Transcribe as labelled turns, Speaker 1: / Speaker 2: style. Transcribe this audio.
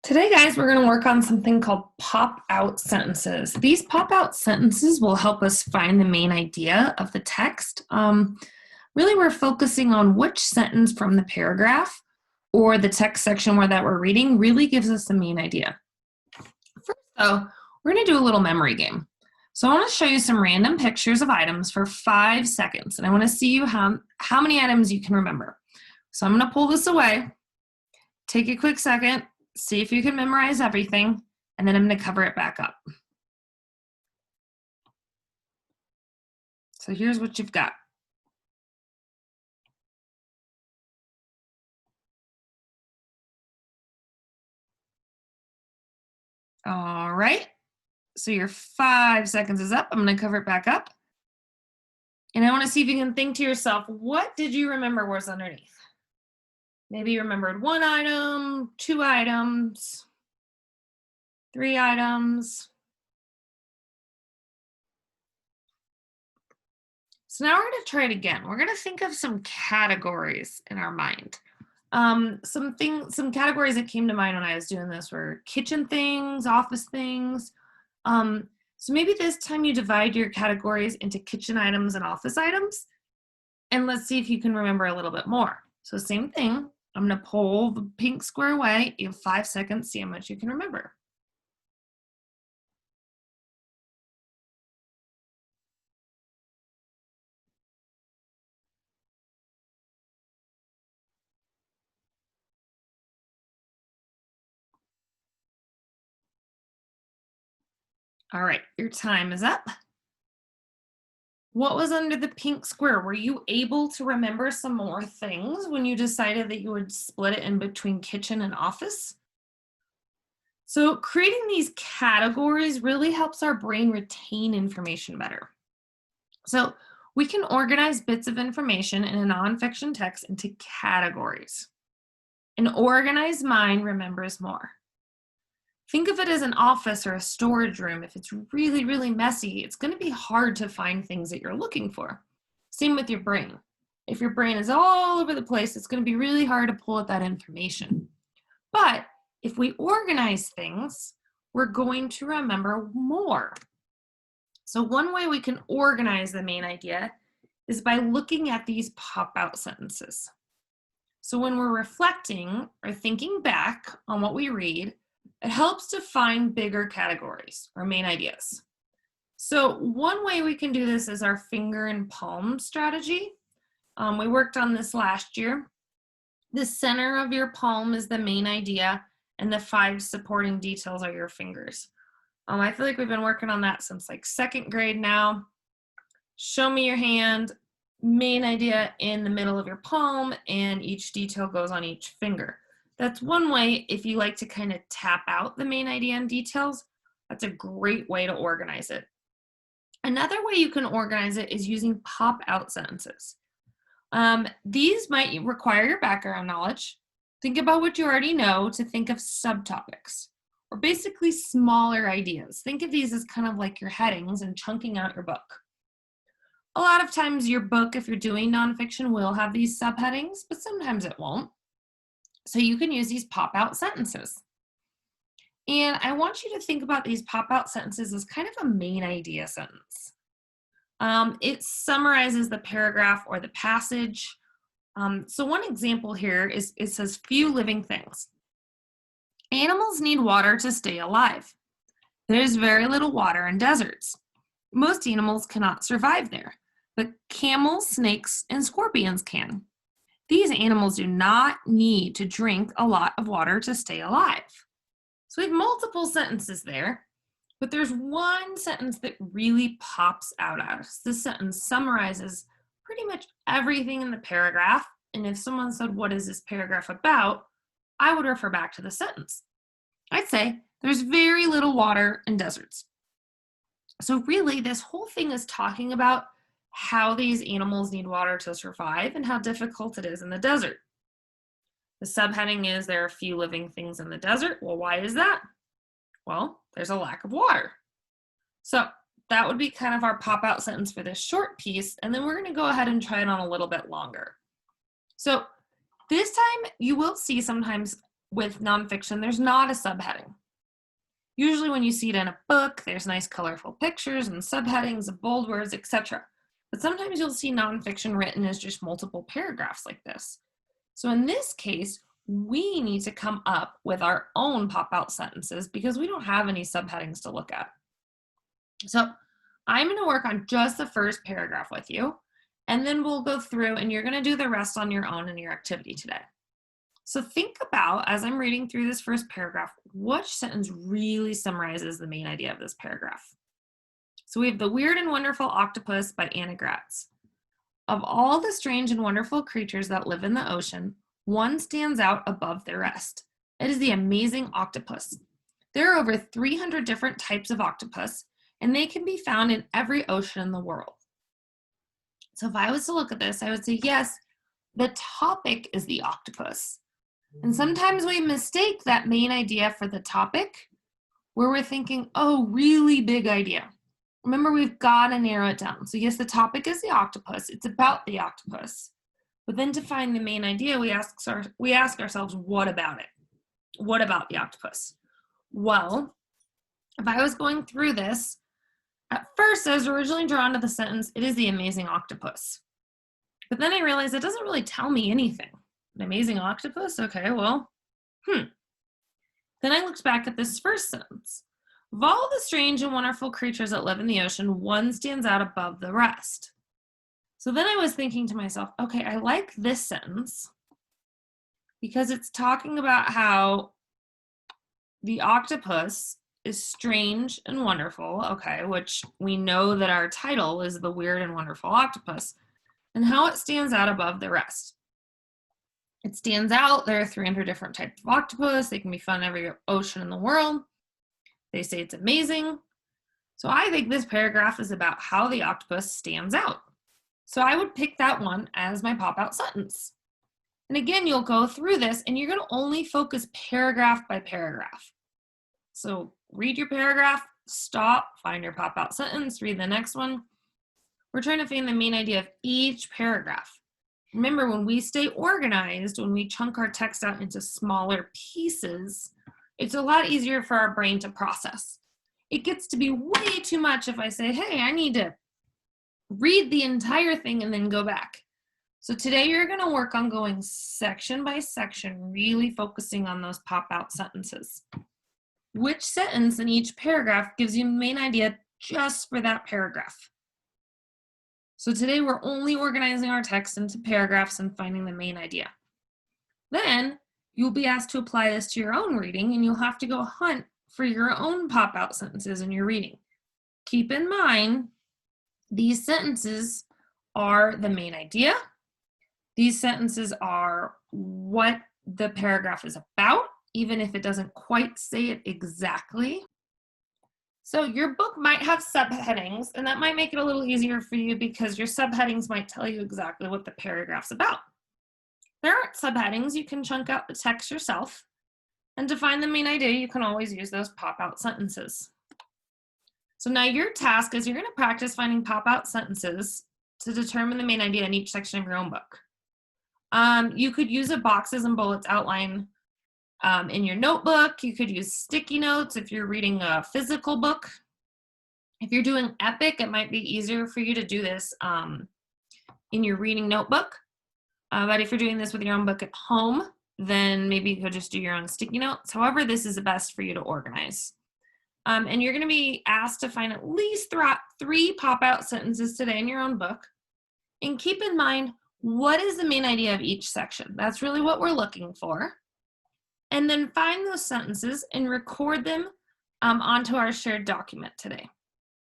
Speaker 1: Today, guys, we're going to work on something called pop-out sentences. These pop-out sentences will help us find the main idea of the text. Really, we're focusing on which sentence from the paragraph or the text section that we're reading really gives us the main idea. First, though, we're going to do a little memory game. So I want to show you some random pictures of items for 5 seconds, and I want to see you how many items you can remember. So I'm going to pull this away, take a quick second, see if you can memorize everything, and then I'm going to cover it back up. So here's what you've got. All right, so your 5 seconds is up. I'm going to cover it back up. And I want to see if you can think to yourself, what did you remember was underneath? Maybe you remembered 1 item, 2 items, 3 items. So now we're going to try it again. We're going to think of some categories in our mind. Some categories that came to mind when I was doing this were kitchen things, office things. So maybe this time you divide your categories into kitchen items and office items, and let's see if you can remember a little bit more. So same thing, I'm going to pull the pink square away. You have 5 seconds, see how much you can remember. All right, your time is up. What was under the pink square? Were you able to remember some more things when you decided that you would split it in between kitchen and office? So creating these categories really helps our brain retain information better. So we can organize bits of information in a nonfiction text into categories. An organized mind remembers more. Think of it as an office or a storage room. If it's really, really messy, it's going to be hard to find things that you're looking for. Same with your brain. If your brain is all over the place, it's going to be really hard to pull out that information. But if we organize things, we're going to remember more. So one way we can organize the main idea is by looking at these pop-out sentences. So when we're reflecting or thinking back on what we read, it helps to find bigger categories or main ideas. So one way we can do this is our finger and palm strategy. We worked on this last year. The center of your palm is the main idea, and the 5 supporting details are your fingers. I feel like we've been working on that since like 2nd grade now. Show me your hand, main idea in the middle of your palm, and each detail goes on each finger. That's one way if you like to kind of tap out the main idea and details. That's a great way to organize it. Another way you can organize it is using pop-out sentences. These might require your background knowledge. Think about what you already know to think of subtopics, or basically smaller ideas. Think of these as kind of like your headings and chunking out your book. A lot of times your book, if you're doing nonfiction, will have these subheadings, but sometimes it won't. So you can use these pop-out sentences. And I want you to think about these pop-out sentences as kind of a main idea sentence. It summarizes the paragraph or the passage. So one example here is it says, few living things. Animals need water to stay alive. There's very little water in deserts. Most animals cannot survive there, but camels, snakes, and scorpions can. These animals do not need to drink a lot of water to stay alive. So we have multiple sentences there, but there's one sentence that really pops out at us. This sentence summarizes pretty much everything in the paragraph, and if someone said, what is this paragraph about? I would refer back to the sentence. I'd say, there's very little water in deserts. So really, this whole thing is talking about how these animals need water to survive and how difficult it is in the desert. The subheading is there are few living things in the desert. Well, why is that? Well, there's a lack of water. So that would be kind of our pop-out sentence for this short piece, and then we're going to go ahead and try it on a little bit longer. So this time you will see sometimes with nonfiction, there's not a subheading. Usually when you see it in a book, there's nice colorful pictures and subheadings and bold words, etc. But sometimes you'll see nonfiction written as just multiple paragraphs like this. So in this case, we need to come up with our own pop-out sentences because we don't have any subheadings to look at. So I'm going to work on just the first paragraph with you, and then we'll go through and you're going to do the rest on your own in your activity today. So think about, as I'm reading through this first paragraph, which sentence really summarizes the main idea of this paragraph. So we have The Weird and Wonderful Octopus by Anna Gratz. Of all the strange and wonderful creatures that live in the ocean, one stands out above the rest. It is the amazing octopus. There are over 300 different types of octopus, and they can be found in every ocean in the world. So if I was to look at this, I would say, yes, the topic is the octopus. And sometimes we mistake that main idea for the topic, where we're thinking, oh, really big idea. Remember, we've got to narrow it down. So yes, the topic is the octopus. It's about the octopus. But then to find the main idea, we ask ourselves, what about it? What about the octopus? Well, if I was going through this, at first I was originally drawn to the sentence, it is the amazing octopus. But then I realized it doesn't really tell me anything. An amazing octopus? Okay, well, Then I looked back at this first sentence. Of all the strange and wonderful creatures that live in the ocean, one stands out above the rest. So then I was thinking to myself, okay, I like this sentence because it's talking about how the octopus is strange and wonderful, okay, which we know that our title is The Weird and Wonderful Octopus, and how it stands out above the rest. It stands out. There are 300 different types of octopus. They can be found in every ocean in the world. They say it's amazing. So I think this paragraph is about how the octopus stands out. So I would pick that one as my pop-out sentence. And again, you'll go through this and you're going to only focus paragraph by paragraph. So read your paragraph, stop, find your pop-out sentence, read the next one. We're trying to find the main idea of each paragraph. Remember, when we stay organized, when we chunk our text out into smaller pieces, it's a lot easier for our brain to process. It gets to be way too much if I say, hey, I need to read the entire thing and then go back. So today you're going to work on going section by section, really focusing on those pop-out sentences. Which sentence in each paragraph gives you the main idea just for that paragraph? So today we're only organizing our text into paragraphs and finding the main idea. Then you'll be asked to apply this to your own reading and you'll have to go hunt for your own pop-out sentences in your reading. Keep in mind, these sentences are the main idea. These sentences are what the paragraph is about, even if it doesn't quite say it exactly. So your book might have subheadings, and that might make it a little easier for you because your subheadings might tell you exactly what the paragraph's about. If there aren't subheadings, you can chunk out the text yourself. And to find the main idea, you can always use those pop-out sentences. So now your task is you're going to practice finding pop-out sentences to determine the main idea in each section of your own book. You could use a boxes and bullets outline in your notebook. You could use sticky notes if you're reading a physical book. If you're doing EPIC, it might be easier for you to do this in your reading notebook. But if you're doing this with your own book at home, then maybe you could just do your own sticky notes. However, this is the best for you to organize. And you're going to be asked to find at least 3 pop-out sentences today in your own book. And keep in mind, what is the main idea of each section? That's really what we're looking for. And then find those sentences and record them onto our shared document today.